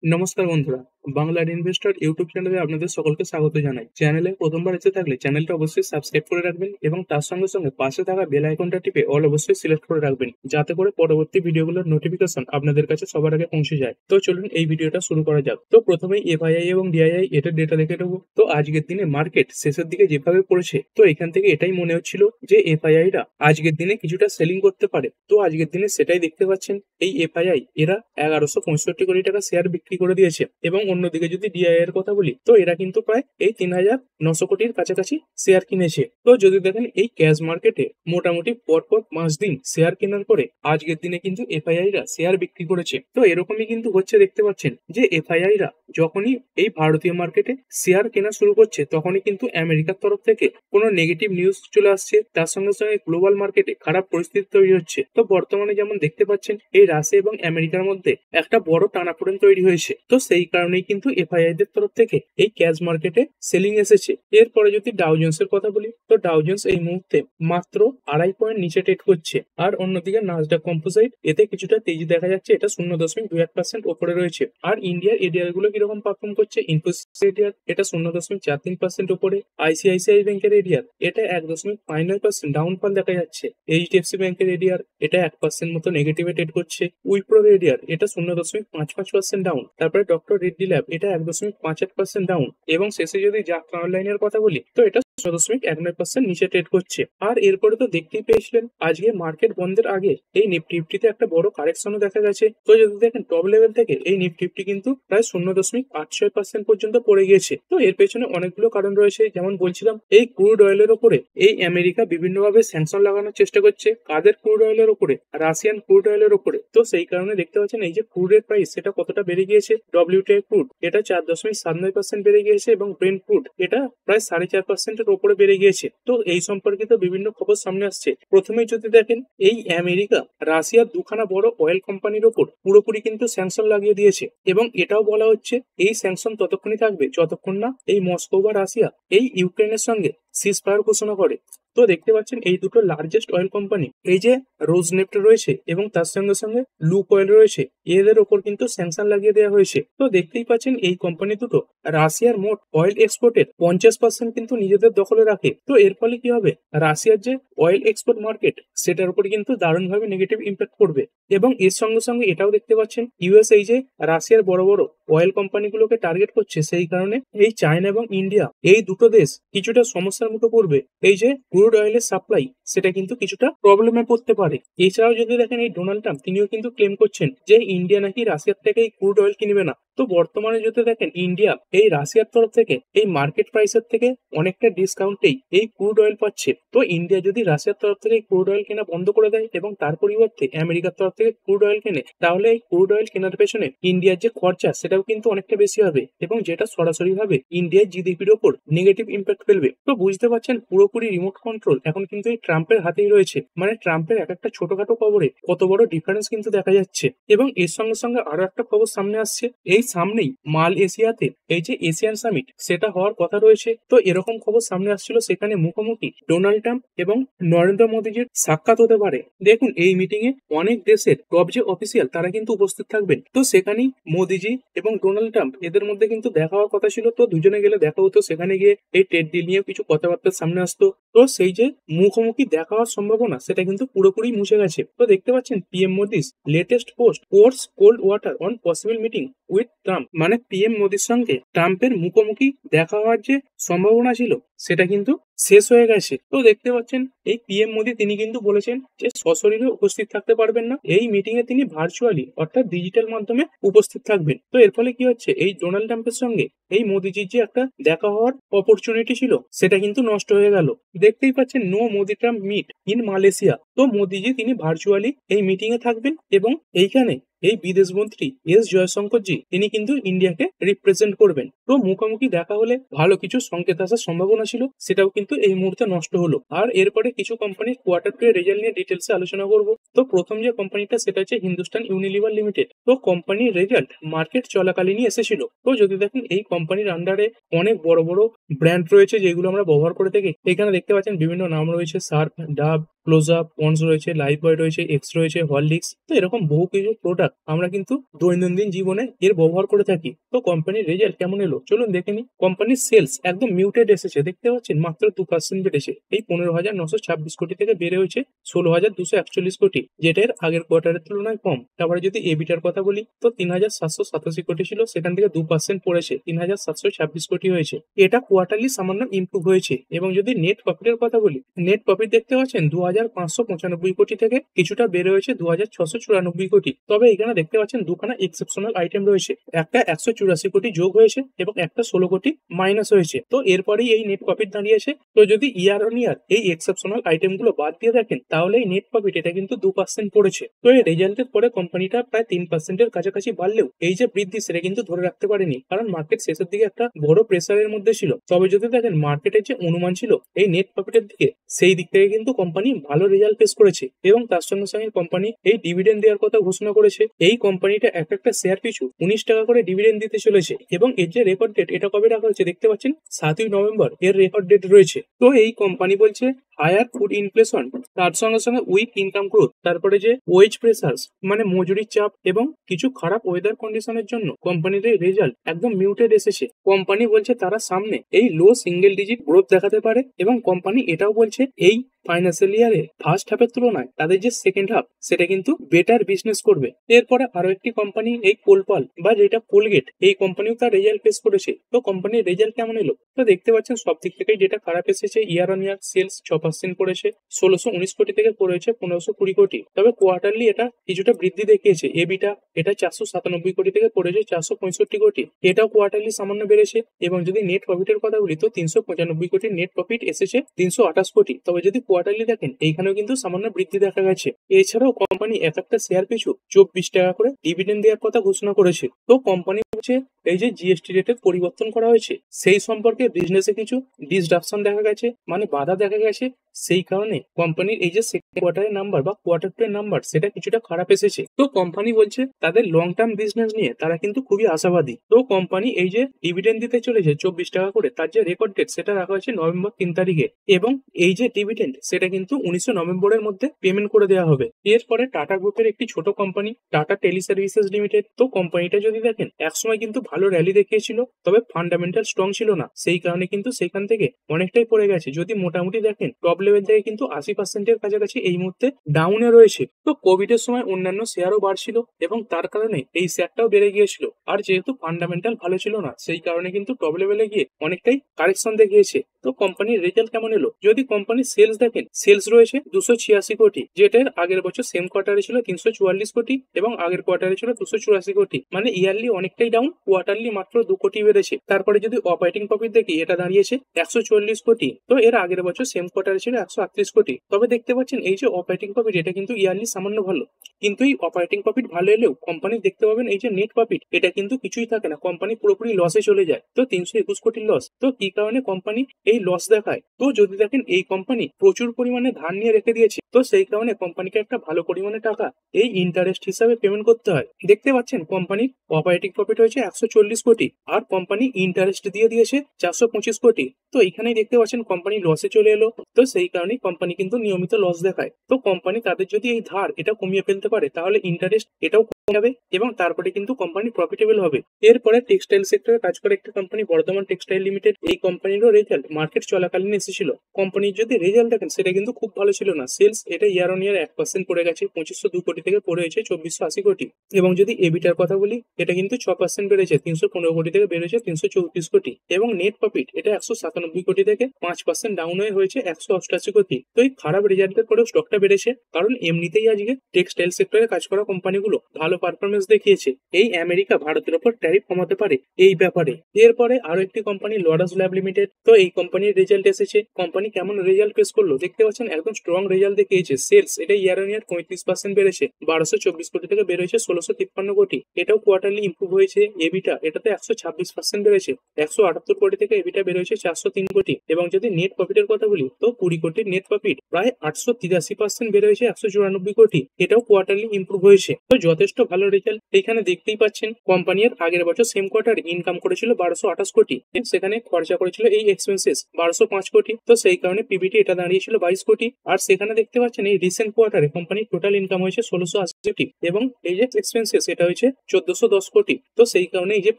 নমস্কার বন্ধুরা, বাংলার ইনভেস্টর ইউটিউব চ্যানেলে আপনাদের সকলকে স্বাগত জানাই। চ্যানেলে প্রথমবার এসে থাকলে চ্যানেলটা অবশ্যই সাবস্ক্রাইব করে রাখবেন এবং তার সঙ্গে সঙ্গে পাশে থাকা বেল আইকনটা টিপে অল অবশ্যই সিলেক্ট করে রাখবেন, যাতে করে পরবর্তী ভিডিওগুলোর নোটিফিকেশন আপনাদের কাছে সবার আগে পৌঁছে যায়। তো চলুন এই ভিডিওটা শুরু করা যাক। তো প্রথমেই এফআইআই এবং ডিআইআই এটার ডেটা দেখে নেবো। তো আজকের দিনে মার্কেট শেষের দিকে যেভাবে পড়েছে, তো এখান থেকে এটাই মনে হচ্ছিল যে এফআইআইরা আজকের দিনে কিছুটা সেলিং করতে পারে। তো আজকের দিনে সেটাই দেখতে পাচ্ছেন। এই এফআইআই এরা 1165 কোটি টাকা শেয়ার বিক্রি করে দিয়েছে এবং অন্যদিকে যদি ডিআই এর কথা বলি, তো এরা কিন্তু প্রায় এই 3900 কোটির কাছাকাছি শেয়ার কিনেছে। তো যদি দেখেন এই ক্যাশ মার্কেটে মোটামুটি পরপর 5 দিন শেয়ার কেনার পরে আজকের দিনে কিন্তু এফআইআই রা শেয়ার বিক্রি করেছে। তো এরকমই কিন্তু হচ্ছে, দেখতে পাচ্ছেন যে এফআইআই রা যখনই এই ভারতীয় মার্কেটে শেয়ার কেনা শুরু করছে, তখনই কিন্তু আমেরিকার তরফ থেকে কোনো নেগেটিভ নিউজ চলে আসছে, তার সঙ্গে সঙ্গে গ্লোবাল মার্কেটে খারাপ পরিস্থিতি তৈরি হচ্ছে। তো বর্তমানে যেমন দেখতে পাচ্ছেন এই রাশিয়া এবং আমেরিকার মধ্যে একটা বড় টানাপোড়েন তৈরি হয়েছে। তো সেই কারণেই কিন্তু এফআইআই দের তরফ থেকে এই ক্যাশ মার্কেটে সেলিং এসেছে। এরপরে যদি ডাউ জোন্সের কথা বলি, তো ডাউ জোন্স এই মুহূর্তে মাত্র 2.5 পয়েন্ট নিচে ট্রেড করছে। আর অন্যদিকে নাসডাক কম্পোজিট এতে কিছুটা তেজি দেখা যাচ্ছে, এটা 0.21% ওপরে রয়েছে। আর ইন্ডিয়ার এডিআর গুলো কিরকম পারফর্ম করছে, ইনফোসিস এডিআর এটা 0.43% ওপরে, আইসিআইসিআই ব্যাংকের এডিআর এটা 1.59% ডাউনফল দেখা যাচ্ছে, এইচডিএফসি ব্যাংকের এডিআর এটা 1% মতো নেগেটিভে ট্রেড করছে, উইপ্রোর এডিআর এটা 0.55% ডাউন, তারপরে ডক্টর রেড্ডি ল্যাব এটা 1.58% ডাউন, এবং শেষে যদি যাত্রা অনলাইনের কথা বলি, তো এটা 0.19% নিচে ট্রেড করছে। আর এরপরে তো দেখতেই পেয়েছিলেন আজকে মার্কেট বন্ধের আগে এই নিফটিতে একটা বড় কারেকশনও দেখা গেছে। তো যদি দেখেন টপ লেভেল থেকে এই নিফটি কিন্তু প্রায় 0.86% পর্যন্ত পড়ে গিয়েছে। তো এর পেছনে অনেকগুলো কারণ রয়েছে, যেমন বলছিলাম এই ক্রুড অয়েলের ওপরে এই আমেরিকা বিভিন্নভাবে স্যাংশন লাগানোর চেষ্টা করছে। কাদের ক্রুড অয়েলের ওপরে? রাশিয়ান ক্রুড অয়েলের ওপরে। তো সেই কারণে দেখতে পাচ্ছেন এই যে ক্রুডের প্রাইস সেটা কতটা বেড়ে গিয়েছে। ডব্লিউটিআই ক্রুড এটা 4.79% বেড়ে গিয়েছে এবং ব্রেন্ট ক্রুড এটা প্রায় 4.5%-এর উপরে বেড়ে গিয়েছে। তো এই সম্পর্কিত বিভিন্ন খবর সামনে আসছে। প্রথমে যদি দেখেন এই আমেরিকা রাশিয়ার দুখানা বড় অয়েল কোম্পানির ওপর পুরোপুরি কিন্তু স্যাংশন লাগিয়ে দিয়েছে, এবং এটাও বলা হচ্ছে এই স্যাংশন ততক্ষণই থাকবে যতক্ষণ না এই মস্কো বা রাশিয়া এই ইউক্রেনের সঙ্গে সিজ ফায়ার ঘোষণা করে। তো দেখতে পাচ্ছেন এই দুটো লার্জেস্ট অয়েল কোম্পানি, এই যে রোজনেফট রয়েছে এবং তার সঙ্গে সঙ্গে লুক অয়েল রয়েছে, এদের ওপর কিন্তু স্যাংশন লাগিয়ে দেওয়া হয়েছে। তো দেখতেই পাচ্ছেন এই কোম্পানি দুটো রাশিয়ার মোট অয়েল এক্সপোর্টের 50% কিন্তু নিজেদের দখলে রাখে। তো এর ফলে কি হবে, রাশিয়ার যে অয়েল এক্সপোর্ট মার্কেট সেটার উপর কিন্তু দারুণভাবে নেগেটিভ ইম্প্যাক্ট পড়বে। এবং এর সঙ্গে সঙ্গে এটাও দেখতে পাচ্ছেন ইউএস এই যে রাশিয়ার বড় বড় অয়েল কোম্পানিগুলোকে টার্গেট করছে, সেই কারণে এই চায়না এবং ইন্ডিয়া এই দুটো দেশ কিছুটা সমস্যার মুখে পড়বে। এই যে ক্রুড অয়েলের সাপ্লাই সেটা কিন্তু কিছুটা প্রবলেমে পড়তে পারে। এছাড়াও যদি দেখেন এই ডোনাল্ড ট্রাম্প তিনিও কিন্তু ক্লেম করছেন যে ইন্ডিয়া নাকি রাশিয়ার থেকে এই ক্রুড অয়েল কিনবে না। তো বর্তমানে যদি দেখেন ইন্ডিয়া এই রাশিয়ার তরফ থেকে এই মার্কেট প্রাইসের থেকে অনেকটা ডিসকাউন্টেই এই ক্রুড অয়েল পাচ্ছে। তো ইন্ডিয়া যদি রাশিয়ার তরফ থেকে ক্রুড অয়েল কেনা বন্ধ করে দেয় এবং তার পরিবর্তে আমেরিকার তরফ থেকে ক্রুড অয়েল কেনে, তাহলে এই ক্রুড অয়েল কেনার পেছনে ইন্ডিয়ার যে খরচা সেটাও কিন্তু অনেকটা বেশি হবে, এবং যেটা সরাসরি ভাবে ইন্ডিয়ার জিডিপির ওপর নেগেটিভ ইম্প্যাক্ট ফেলবে। তো বুঝতে পারছেন পুরোপুরি রিমোট কন্ট্রোল এখন কিন্তু এই ট্রাম্পের হাতেই রয়েছে। মানে ট্রাম্পের এক একটা ছোটখাটো খবরে কত বড় ডিফারেন্স কিন্তু দেখা যাচ্ছে। এবং এর সঙ্গে সঙ্গে আরো একটা খবর সামনে আসছে, এই সামনেই মাল এশিয়াতে এই যে এশিয়ান সামিট সেটা হওয়ার কথা রয়েছে। তো এরকম খবর সামনে আসছিল, সেখানে মুখোমুখি ডোনাল্ড ট্রাম্প এবং নরেন্দ্র মোদীজির সাক্ষাৎ হতে পারে। দেখুন এই মিটিং এ অনেক দেশের টপ যে অফিসিয়াল তারা কিন্তু উপস্থিত থাকবেন। তো সেখানেই মোদীজি এবং ডোনাল্ড ট্রাম্প এদের মধ্যে কিন্তু দেখা হওয়ার কথা ছিল। তো দুজনে গেলে দেখা হতো, সেখানে গিয়ে এই ট্রেড ডিল নিয়ে কিছু কথাবার্তা সামনে আসতো। তো সেই যে মুখোমুখি দেখা হওয়ার সম্ভাবনা সেটা কিন্তু পুরোপুরি মুছে গেছে। তো দেখতে পাচ্ছেন PM Modi's latest post pours cold water on possible meeting with Trump, মানে পিএম মোদির সঙ্গে ট্রাম্পের মুখোমুখি দেখা হওয়ার যে সম্ভাবনা ছিল সেটা কিন্তু শেষ হয়ে গেছে। তো দেখতে পাচ্ছেন এই পিএম মোদি তিনি কিন্তু বলেছেন যে সশরীরে উপস্থিত থাকতে পারবেন না, এই মিটিং এ তিনি ভার্চুয়ালি অর্থাৎ ডিজিটাল মাধ্যমে উপস্থিত থাকবেন। তো এর ফলে কি হচ্ছে, এই ডোনাল্ড ট্রাম্পের সঙ্গে এই মোদিজির যে একটা দেখা হওয়ার অপরচুনিটি ছিল সেটা কিন্তু নষ্ট হয়ে গেল। দেখতেই পাচ্ছেন no Modi Trump meet in Malaysia. তো মোদিজি তিনি ভার্চুয়ালি এই মিটিং এ থাকবেন এবং এইখানে এই বিদেশ মন্ত্রী এস জয়শঙ্কর তিনি কিন্তু ইন্ডিয়াকে রিপ্রেজেন্ট করবেন। তো মুখোমুখি দেখা হলে ভালো কিছু সংকেত আসার সম্ভাবনা ছিল, সেটাও কিন্তু এই মুহূর্তে নষ্ট হলো। আর এরপরে কিছু কোম্পানির কোয়ার্টার টু রেজাল্ট নিয়ে ডিটেলসে আলোচনা করব। তো প্রথম যে কোম্পানিটা সেটা হচ্ছে হিন্দুস্তান ইউনিলিভার লিমিটেড। তো কোম্পানির রেজাল্ট মার্কেট চলাকালীনই এসেছিল। তো যদি দেখেন এই কোম্পানির আন্ডারে অনেক বড় বড় ব্র্যান্ড রয়েছে যেগুলো আমরা ব্যবহার করে থাকি। এখানে দেখতে পাচ্ছেন বিভিন্ন নাম রয়েছে, সার্ফ, ডাব, ক্লোজআপ, পন্ডস রয়েছে, লাইফবয় রয়েছে, এক্স রয়েছে, হরলিক্স। তো এরকম বহু কিছু প্রোডাক্ট আমরা কিন্তু দৈনন্দিন জীবনে এর ব্যবহার করে থাকি। তো কোম্পানির রেজাল্ট কেমন এলো চলুন দেখে নিই। কোম্পানির সেলস একদম মিউটেড এসেছে, দেখতে পাচ্ছেন মাত্র 2% বেড়েছে। এই 15,926 কোটি থেকে বেড়ে হয়েছে 16,241 কোটি, যেটা এর আগের কোয়ার্টারের তুলনায় কম। তারপরে যদি এবিটার কথা বলি তো 3,787 কোটি ছিল, সেখান থেকে 2% পড়েছে 3,726 কোটি হয়েছে। এটা কোয়ার্টারলি সামান্য ইমপ্রুভ হয়েছে। এবং যদি নেট প্রফিটের কথা বলি, নেট প্রফিট দেখতে পাচ্ছেন 2,595 কোটি থেকে কিছুটা বেড়ে হয়েছে 2,694 কোটি। তবে এখানে দেখতে পাচ্ছেন দুখানা এক্সেপশনাল আইটেম রয়েছে, একটা 184 কোটি যোগ হয়েছে এবং একটা 16 কোটি মাইনাস হয়েছে। তো এরপরেই এই নেট প্রফিট দাঁড়িয়েছে। তো যদি ইয়ার অন ইয়ার এই এক্সেপশনাল আইটেম গুলো বাদ দিয়ে দেখেন তাহলে এই নেট প্রফিট এটা কিন্তু 2% পড়েছে। তো এই রেজাল্টের পরে কোম্পানিটা প্রায় 3% কাছাকাছি বাড়লেও এই যে বৃদ্ধি সেটা কিন্তু ধরে রাখতে পারেনি, কারণ মার্কেট শেষের দিকে একটা বড় প্রেসারের মধ্যে ছিল। তবে যদি দেখেন মার্কেটের যে অনুমান ছিল এই নেট প্রফিটের দিকে, সেই দিক থেকে কিন্তু কোম্পানি ভালো রেজাল্ট পেশ করেছে এবং তার সঙ্গে সঙ্গে কোম্পানি এই ডিভিডেন্ড দেওয়ার কথা ঘোষণা করেছে। এই কোম্পানিটা একটা শেয়ার পিছু 19 টাকা করে ডিভিডেন্ড দিতে চলেছে এবং এর যে রেকর্ড ডেট এটা কবে রাখা হয়েছে দেখতে পাচ্ছেন 7ই নভেম্বর এর রেকর্ড ডেট রয়েছে। তো এই কোম্পানি বলছে হায়ার ফুড ইনফ্লেশন, তার সঙ্গে সঙ্গে উইক ইনকাম গ্রোথ, তারপরে যে ওয়েজ প্রেসার্স মানে মজুরির চাপ এবং কিছু খারাপ ওয়েদার কন্ডিশনের জন্য কোম্পানির এই রেজাল্ট একদম মিউটেড এসেছে। কোম্পানি বলছে তারা সামনে এই লো সিঙ্গেল ডিজিট গ্রোথ দেখাতে পারে এবং কোম্পানি এটাও বলছে এই ফাইন্যান্সিয়াল ইয়ারে ফার্স্ট হাফের তুলনায় তাদের যে সেকেন্ড হাফ সেটা কিন্তু বেটার বিজনেস করবে। এরপরে আরো একটি কোম্পানি এই কোলপাল বা যেটা কোলগেট, এই কোম্পানিও তার রেজাল্ট পেশ করেছে। তো কোম্পানির রেজাল্ট কেমন এলো তো দেখতে পাচ্ছেন সব দিক থেকে যেটা খারাপ এসেছে, ইয়ার অন ইয়ার সেলস 6% পড়েছে 1619 কোটি থেকে পড়েছে 1520 কোটি। তবে কোয়ার্টারলি এটা কিছুটা বৃদ্ধি দেখিয়েছে। এবিটা এটা 497 কোটি থেকে পড়েছে 465 কোটি, এটাও কোয়ার্টারলি সামান্য বেড়েছে। এবং যদি নেট প্রফিটের কথা বলি তো 395 কোটি নেট প্রফিট এসেছে 328 কোটি। তবে যদি কোয়ার্টারলি দেখেন এইখানেও কিন্তু সামান্য বৃদ্ধি দেখা গেছে। এছাড়াও কোম্পানি একটা শেয়ার পিছু 24 টাকা করে ডিভিডেন্ড দেওয়ার কথা ঘোষণা করেছে। তো কোম্পানি হচ্ছে এই যে জিএসটি রেটের পরিবর্তন করা হয়েছে সেই সম্পর্কে বিজনেসে কিছু ডিসরাপশন দেখা গেছে, মানে বাধা দেখা গেছে। সেই কারণে কোম্পানির এই যে সেকেন্ড কোয়ার্টারের নাম্বার বা কোয়ার্টার টু এর নাম্বার সেটা কিছুটা খারাপ এসেছে। তো কোম্পানি বলছে তাদের লং টার্ম বিজনেস নিয়ে তারা কিন্তু খুবই আশাবাদী। তো কোম্পানি এই যে ডিভিডেন্ড দিতে চলেছে 24 টাকা করে, তার যে রেকর্ড ডেট সেটা রাখা হয়েছে নভেম্বর 3 তারিখে এবং এই যে ডিভিডেন্ড সেটা কিন্তু 19 নভেম্বরের মধ্যে পেমেন্ট করে দেওয়া হবে। এরপরে টাটা গ্রুপের একটি ছোট company Tata Teleservices Limited. তো কোম্পানিটা যদি দেখেন একসময় কিন্তু ভালো র্যালি দেখিয়েছিল, তবে ফান্ডামেন্টাল স্ট্রং ছিল না, সেই কারণে কিন্তু সেখান থেকে অনেকটাই পড়ে গেছে। যদি মোটামুটি দেখেন টপ লেভেল থেকে কিন্তু 80% এর কাছাকাছি এই মুহূর্তে ডাউনে রয়েছে। তো কোভিড এর সময় অন্যান্য শেয়ারও বাড়ছিল এবং তার কারণে এই শেয়ারটাও বেড়ে গিয়েছিল। আর যেহেতু ফান্ডামেন্টাল ভালো ছিল না সেই কারণে কিন্তু টপ লেভেলে গিয়ে অনেকটাই কারেকশন দেখিয়েছে। তো কোম্পানির রেজাল্ট কেমন এলো যদি কোম্পানির সেলস দেখেন, সেলস রয়েছে 286 কোটি, যেটার আগের বছর সেম কোয়ার্টারে ছিল 344 কোটি এবং আগের কোয়ার্টারে ছিল 284 কোটি। মানে ইয়ারলি অনেকটাই ডাউন, কোয়ার্টারলি মাত্র 2 কোটি বেড়েছে। তারপরে যদি অপারেটিং প্রফিট দেখি এটা দাঁড়িয়েছে 140 কোটি, তো এর আগের বছর সেম কোয়ার্টারে ছিল 138 কোটি। তবে দেখতে পাচ্ছেন এই যে অপারেটিং প্রফিট এটা কিন্তু ইয়ারলি সামান্য ভালো, কিন্তু এই অপারেটিং প্রফিট ভালো এলেও কোম্পানি দেখতে পাবেন এই যে নেট প্রফিট এটা কিন্তু কিছুই থাকে না, কোম্পানি পুরোপুরি লসে চলে যায়। তো 321 কোটির লস। তো কি কারণে কোম্পানি এই লস দেখায়? তো যদি দেখেন এই কোম্পানি প্রচুর পরিমাণে ধার নিয়ে রেখে দিয়েছে, তো সেই কারণে কোম্পানিকে একটা ভালো পরিমাণে টাকা এই ইন্টারেস্ট হিসাবে পেমেন্ট করতে হয়। দেখতে পাচ্ছেন কোম্পানির অপারেটিং প্রফিট হয়েছে 140 কোটি আর কোম্পানি ইন্টারেস্ট দিয়ে দিয়েছে 425 কোটি। তো এখানেই দেখতে পাচ্ছেন কোম্পানি লসে চলে এলো। তো সেই কারণে কোম্পানি কিন্তু নিয়মিত লস দেখায়। তো কোম্পানি তাদের যদি এই ধার এটা কমিয়ে ফেলতে পারে তাহলে ইন্টারেস্ট এটাও কমে যাবে এবং তারপরে কিন্তু কোম্পানি প্রফিটেবল হবে। এরপরে টেক্সটাইল সেক্টরে কাজ করে একটা কোম্পানি বর্ধমান টেক্সটাইল লিমিটেড। এই কোম্পানিরও রেজাল্ট মার্কেট চলাকালীন এসেছিল। কোম্পানির যদি রেজাল্ট দেখেন সেটা কিন্তু খুব ভালো ছিল না। সেলস এটা ইয়ার অন ইয়ার 1% পড়ে গেছে 2502 কোটি থেকে পড়ে হয়েছে 2480 কোটি। এবং যদি এবিটার কথা বলি এটা কিন্তু 6% বেড়েছে 315 কোটি থেকে বেড়েছে 334 কোটি। এবং নেট প্রফিট এটা 197 কোটি থেকে 5% ডাউন হয়ে হয়েছে 188 কোটি। তো এই খারাপ রেজাল্টের পরেও স্টকটা বেড়েছে, কারণ এমনিতেই আজকে টেক্সটাইল সেক্টরে কাজ করা কোম্পানিগুলো ভালো পারফরমেন্স দেখিয়েছে। এই আমেরিকা ভারতের উপর ট্যারিফ কমাতে পারে এই ব্যাপারে। এরপরে আরো একটি কোম্পানি লরাস ল্যাব লিমিটেড। তো এই কোম্পানির রেজাল্ট এসেছে। কোম্পানি কেমন রেজাল্ট পেশ করলো দেখতে পাচ্ছেন একদম স্ট্রং রেজাল্ট দেখিয়েছে। সেলস এটা ইয়ার অন ইয়ার 35% বেড়েছে 1224 কোটি থেকে বেড়েছে 1653 কোটি। এটাও কোয়ার্টারলি ইমপ্রুভ হয়েছে। এবিটা এটাতে 126% বেড়েছে 178 কোটি থেকে এবিটা বেড়েছে 403 কোটি। এবং যদি নেট প্রফিটের কথা বলি তো 20 কোটির নেট প্রফিট প্রায় 883% বেড়ে হয়েছে 194 কোটি। এটাও কোয়ার্টারলি ইমপ্রুভ হয়েছে। তো যথেষ্ট ভালো রেজাল্ট। এখানে দেখতেই পাচ্ছেন কোম্পানির আগের বছর সেম কোয়ার্টার ইনকাম করেছিল 1228 কোটি, সেখানে খরচা করেছিল এই এক্সপেন্সেস 1205 কোটি। তো সেই কারণে পিবিটি এটা দাঁড়িয়েছিল 22 কোটি। আর সেখানে দেখতে পাচ্ছেন এই রিসেন্ট কোয়ার্টারে কোম্পানির টোটাল ইনকাম হয়েছে 1680 কোটি এবং এই যে এক্সপেন্সেস এটা হয়েছে 1410 কোটি। তো সেই কারণে এই যে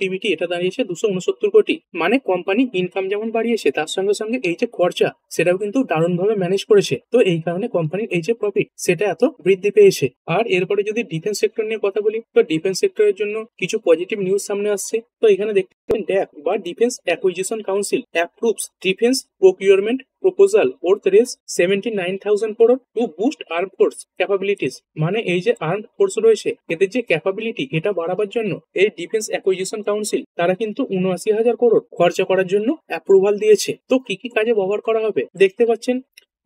পিবিটি এটা দাঁড়িয়েছে 269 কোটি। মানে কোম্পানি ইনকাম যেমন বাড়িয়েছে তার সঙ্গে সঙ্গে এই যে খরচা সেটাও কিন্তু দারুণভাবে ম্যানেজ করেছে। তো এই কারণে কোম্পানির এই যে প্রফিট সেটা এত বৃদ্ধি পেয়েছে। আর এরপরে যদি ডিফেন্স সেক্টর নিয়ে কথা বলি, তো ডিফেন্স সেক্টরের জন্য কিছু পজিটিভ নিউজ সামনে আসছে। তো এখানে দেখতে পাচ্ছেন DAC বা defence acquisition council approves defence procurement proposal worth raise 79,000 crore to boost armed force capabilities। মানে এই যে আর্মড ফোর্স রয়েছে এদের যে ক্যাপাবিলিটি এটা বাড়াবার জন্য এই ডিফেন্স অ্যাকুইজিশন কাউন্সিল তারা কিন্তু 79,000 crore খরচা করার জন্য অ্যাপ্রুভাল দিয়েছে। তো কি কি কাজে ব্যবহার করা হবে দেখতে পাচ্ছেন,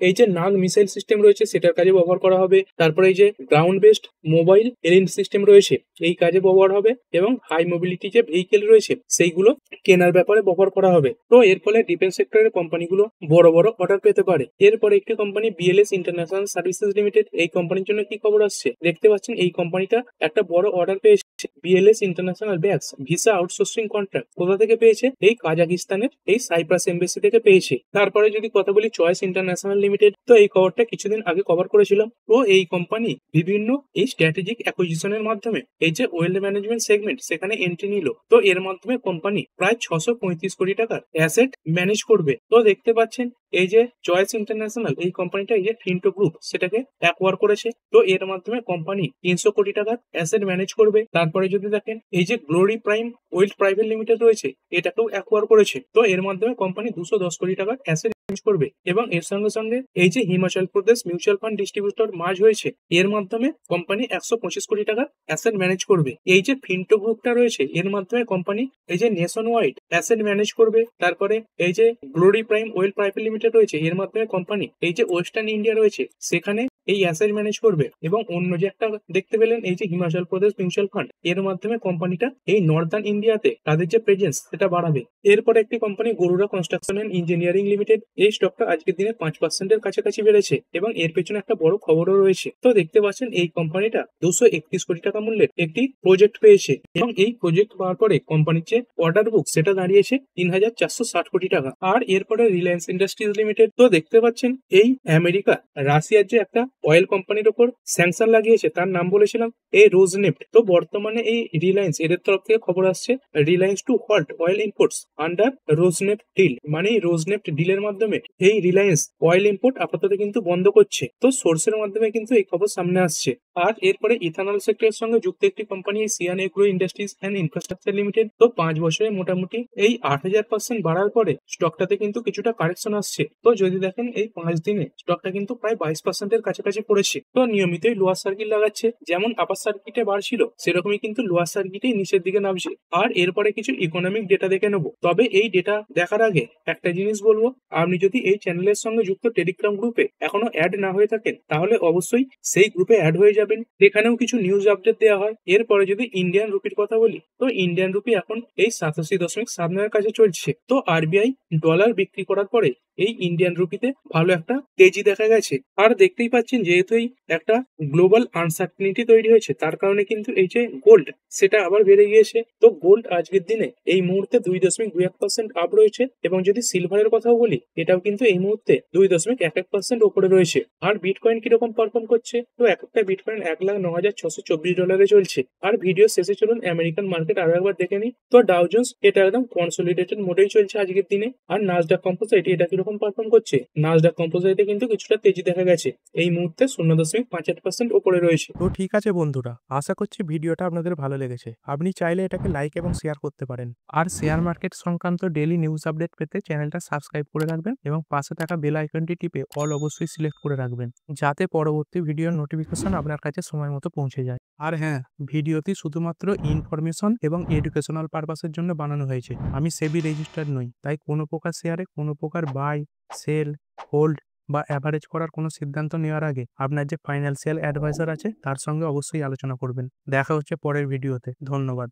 এই যে নাগ মিসাইল সিস্টেম রয়েছে সেটার কাজে ব্যবহার করা হবে। তারপরে এই যে গ্রাউন্ড বেসড মোবাইল এলিয়েন্ট সিস্টেম রয়েছে এই কাজে ব্যবহার হবে এবং হাই মোবিলিটি যে ভেহিকেল রয়েছে সেইগুলো কেনার ব্যাপারে ব্যবহার করা হবে। তো এর ফলে ডিফেন্স সেক্টরের কোম্পানিগুলো বড় বড় অর্ডার পেতে পারে। এরপরে একটি company BLS international services limited, এই কোম্পানির জন্য কি খবর আসছে দেখতে পাচ্ছেন, এই কোম্পানিটা একটা বড় অর্ডার পেয়েছে। BLS international bags visa outsourcing contract কোথা থেকে পেয়েছে, এই কাজাকিস্তানের এই সাইপ্রাস এমবেসি থেকে পেয়েছে। তারপরে যদি কথা বলি চয়েস ইন্টারন্যাশনাল লিমিটেড, তো এই খবরটা কিছুদিন আগে কভার করেছিলাম। তো এই কোম্পানি বিভিন্ন এই স্ট্র্যাটেজিক অ্যাকুইজিশনের মাধ্যমে এই যে ওয়েলথ ম্যানেজমেন্ট সেগমেন্ট সেখানে এন্ট্রি নিল। তো এর মাধ্যমে কোম্পানি প্রায় 635 কোটি টাকার অ্যাসেট ম্যানেজ করবে। তো দেখতে পাচ্ছেন এই যে চয়েস ইন্টারন্যাশনাল এই কোম্পানিটা এই যে ফিন্টো গ্রুপ সেটাকে অ্যাকোয়ার করেছে। তো এর মাধ্যমে কোম্পানি 300 কোটি টাকার অ্যাসেট ম্যানেজ করবে। তারপরে যদি দেখেন এই যে glory prime wealth private limited রয়েছে এটাকেও অ্যাকোয়ার করেছে। তো এর মাধ্যমে কোম্পানি 210 কোটি টাকার অ্যাসেট করবে এবং এর সঙ্গে সঙ্গে এই যে Himachal Pradesh mutual fund distributor merge হয়েছে এর মাধ্যমে কোম্পানি 125 কোটি টাকার অ্যাসেট ম্যানেজ করবে। এই যে ফিন্টো গ্রুপটা রয়েছে এর মাধ্যমে কোম্পানি এই যে নেশন ওয়াইড অ্যাসেট ম্যানেজ করবে। তারপরে এই যে glory prime well private limited রয়েছে এর মাধ্যমে কোম্পানি এই যে ওয়েস্টার্ন ইন্ডিয়া রয়েছে সেখানে এই অ্যাসেট ম্যানেজ করবে। এবং অন্য যে একটা দেখতে পেলেন এই যে হিমাচল প্রদেশ মিউচুয়াল ফান্ড এর মাধ্যমে কোম্পানিটা এই নর্দার্ন ইন্ডিয়াতে তাদের যে প্রেজেন্স সেটা বাড়াবে। এরপরে একটি company Garuda Construction and Engineering Limited, এই স্টকটা আজকের দিনে 5% কাছাকাছি বেড়েছে এবং এর পেছনে একটা বড় খবরও রয়েছে। তো দেখতে পাচ্ছেন এই কোম্পানিটা 231 কোটি টাকা মূল্যের একটি প্রজেক্ট পেয়েছে এবং এই প্রজেক্ট পাওয়ার পরে কোম্পানির যে অর্ডার বুক সেটা দাঁড়িয়েছে 3,460 কোটি টাকা। আর এরপরে রিলায়েন্স ইন্ডাস্ট্রিজ লিমিটেড, তো দেখতে পাচ্ছেন এই আমেরিকা রাশিয়ার যে একটা অয়েল কোম্পানির উপর স্যাংশন লাগিয়েছে তার নাম বলেছিলাম এই রোজনেফট। তো বর্তমানে এই রিলায়েন্স এদের তরফ থেকে খবর আসছে Reliance to halt oil imports under Rosneft deal. মানে এই রোজনেফট ডিলের মাধ্যমে এই রিলায়েন্স অয়েল ইম্পোর্ট আপাতত কিন্তু বন্ধ করছে। তো সোর্সের মাধ্যমে কিন্তু এই খবর সামনে আসছে। আর এরপরে ইথানল সেক্টরের সঙ্গে যুক্ত একটি company Sian Agro Industries and Infrastructure Limited. তো 5 বছরে মোটামুটি এই 8,000% বাড়ার পরে স্টকটাতে কিন্তু কিছুটা কারেকশন আসছে। তো যদি দেখেন এই 5 দিনে স্টকটা কিন্তু প্রায় 22% এর কাছাকাছি পড়েছে। তো নিয়মিতই লোয়ার সার্কিট লাগাচ্ছে, যেমন আপার সার্কিটে বাড়ছিল সেরকমই কিন্তু লোয়ার সার্কিটেই নিচের দিকে নামছে। আর এরপরে কিছু ইকোনমিক ডেটা দেখে নেবো। তবে এই ডেটা দেখার আগে একটা জিনিস বলবো, আপনি যদি এই চ্যানেলের সঙ্গে যুক্ত টেলিগ্রাম গ্রুপে এখনো অ্যাড না হয়ে থাকেন তাহলে অবশ্যই সেই গ্রুপে অ্যাড হয়ে যাবেন। এখানেও কিছু নিউজ আপডেট দেওয়া হয়। এরপরে যদি ইন্ডিয়ান রুপির কথা বলি, তো ইন্ডিয়ান রুপি এখন এই 87.7 কাছে চলছে। তো আরবিআই ডলার বিক্রি করার পরে এই ইন্ডিয়ান রুপিতে ভালো একটা তেজি দেখা গেছে। আর দেখতেই পাচ্ছেন যেহেতু এই একটা গ্লোবাল আনসার্টিনিটি তৈরি হয়েছে তার কারণে কিন্তু এই যে গোল্ড সেটা আবার বেড়ে গিয়েছে। তো গোল্ড আজকের দিনে এই মুহূর্তে 2.21% আপ রয়েছে এবং যদি সিলভারের কথাও বলি এটাও কিন্তু এই মুহূর্তে 2.11% ওপরে রয়েছে। আর বিটকয়েন কিরকম পারফর্ম করছে, তো একটা বিটকয়েন $1,09,624 চলছে। আর ভিডিও শেষে চলুন আমেরিকান মার্কেট আরো একবার দেখে নিই। তো ডাউ জোন্স এটা একদম কনসোলিডেটেড মোডেই চলছে আজকের দিনে। আর নাসডাক কম্পোজিট এটা কিরকম পারফর্ম করছে, নাসডাক কম্পোজিটে কিন্তু কিছুটা তেজি দেখা গেছে, এই মুহূর্তে 0.58% ওপরে রয়েছে। তো ঠিক আছে বন্ধুরা, আশা করছি ভিডিওটা আপনাদের ভালো লেগেছে। আপনি চাইলে এটাকে লাইক এবং শেয়ার করতে পারেন। আর শেয়ার মার্কেট সংক্রান্ত ডেইলি নিউজ আপডেট পেতে চ্যানেলটা সাবস্ক্রাইব করে রাখবেন এবং পাশে থাকা বেল আইকনটি টিপে অল অবশ্যই সিলেক্ট করে রাখবেন, যাতে পরবর্তী ভিডিওর নোটিফিকেশন আপনার কাছে সময় মতো পৌঁছে যায়। আর হ্যাঁ, ভিডিওটি শুধুমাত্র ইনফরমেশন এবং এডুকেশনাল পারপাসের জন্য বানানো হয়েছে। আমি সেবি রেজিস্টার্ড নই, তাই কোনো প্রকার শেয়ারে কোনো প্রকার বাই, সেল, হোল্ড বা অ্যাভারেজ করার কোনো সিদ্ধান্ত নেওয়ার আগে আপনার যে ফাইন্যান্সিয়াল অ্যাডভাইজার আছে তার সঙ্গে অবশ্যই আলোচনা করবেন। দেখা হচ্ছে পরের ভিডিওতে। ধন্যবাদ।